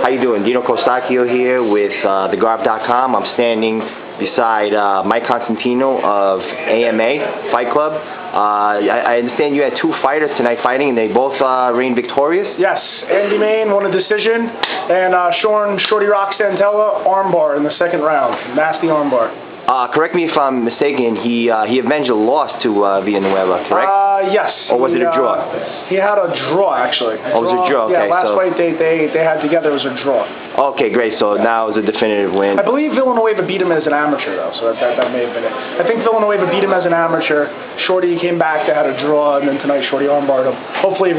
How you doing? Dino Costacchio here with thegarb.com. I'm standing beside Mike Constantino of AMA Fight Club. I understand you had two fighters tonight fighting, and they both reigned victorious? Yes. Andy Main won a decision, and Shorty Rock Santella armbar in the second round. Nasty armbar. Correct me if I'm mistaken, he avenged a loss to Villanueva, correct? Yes. Or was it a draw? He had a draw, actually. Oh, it was a draw, okay. Yeah, last fight they had together was a draw. Okay, great. So now it's a definitive win. I believe Villanueva beat him as an amateur, though, so that may have been it. I think Villanueva beat him as an amateur. Shorty came back, they had a draw, and then tonight Shorty armbarred him. Hopefully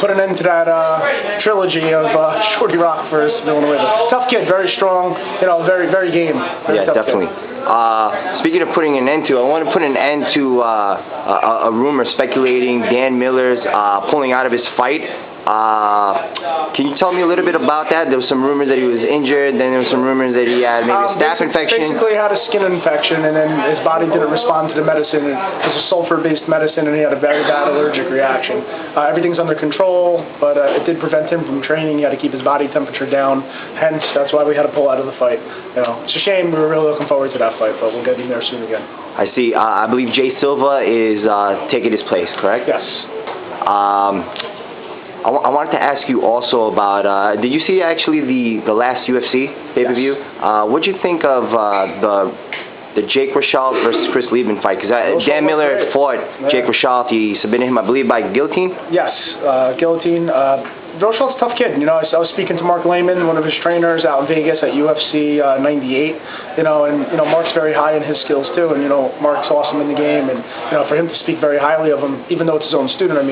put an end to that trilogy of Shorty Rock versus Villanueva. Tough kid, very strong, very, very game. Very yeah, definitely. Speaking of putting an end to, I want to put an end to a rumor speculating Dan Miller's pulling out of his fight. Can you tell me a little bit about that? There was some rumors that he was injured, then there was some rumors that he had maybe a staph infection. Basically had a skin infection, and then his body didn't respond to the medicine. It was a sulfur-based medicine, and he had a very bad allergic reaction. Everything's under control, but it did prevent him from training. He had to keep his body temperature down. Hence, that's why we had to pull out of the fight. It's a shame. We were really looking forward to that fight, but we'll get him there soon again. I see. I believe Jay Silva is taking his place, correct? Yes. I wanted to ask you also about, did you see actually the last UFC pay-per-view? Yes. What did you think of the Jake Rochelle versus Chris Lieben fight? Because Dan Miller fought Jake Rochelle. He submitted him, I believe, by guillotine? Yes, guillotine. Rochelle's a tough kid. I was speaking to Mark Lehman, one of his trainers out in Vegas at UFC 98. Mark's very high in his skills too, and Mark's awesome in the game. And for him to speak very highly of him, even though it's his own student,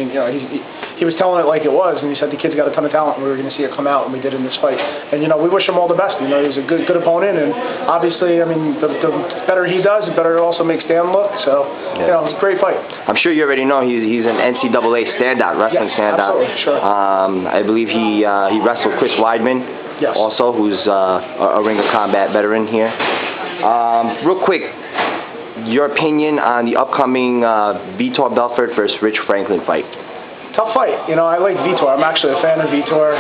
he was telling it like it was, and he said the kid's got a ton of talent, and we were going to see it come out, and we did in this fight. And we wish him all the best. He's a good opponent, and obviously, the better he does, the better it also makes Dan look. So, it's a great fight. I'm sure you already know he's an NCAA standout, wrestling standout. Absolutely, sure. I believe he wrestled Chris Weidman, yes, also, who's a Ring of Combat veteran here. Real quick, your opinion on the upcoming Vitor Belfort versus Rich Franklin fight? Tough fight. I like Vitor. I'm actually a fan of Vitor.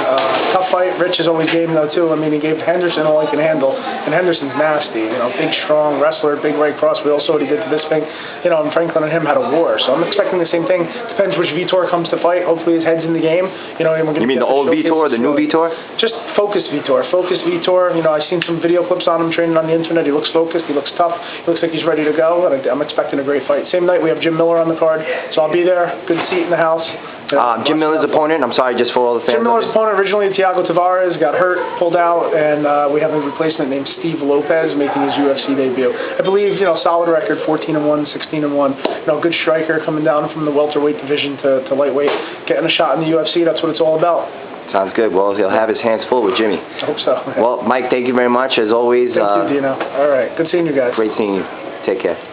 Tough fight. Rich is always game, though, too. He gave Henderson all he can handle, and Henderson's nasty. Big, strong wrestler, big right cross. We also what he did to this thing. And Franklin and him had a war, so I'm expecting the same thing. Depends which Vitor comes to fight. Hopefully his head's in the game. You mean the old Vitor or the new Vitor? Just focused Vitor. Focused Vitor. I've seen some video clips on him training on the internet. He looks focused. He looks tough. He looks like he's ready to go, and I'm expecting a great fight. Same night, we have Jim Miller on the card, so I'll be there. Good seat in the house. Jim Miller's opponent, I'm sorry, just for all the fans. Jim Miller's opponent, originally Thiago Tavares, got hurt, pulled out, and we have a replacement named Steve Lopez making his UFC debut. I believe, solid record, 14-1, 16-1. Good striker coming down from the welterweight division to lightweight, getting a shot in the UFC. That's what it's all about. Sounds good. Well, he'll have his hands full with Jimmy. I hope so. Well, Mike, thank you very much, as always. Thank you, Dino. All right. Good seeing you guys. Great seeing you. Take care.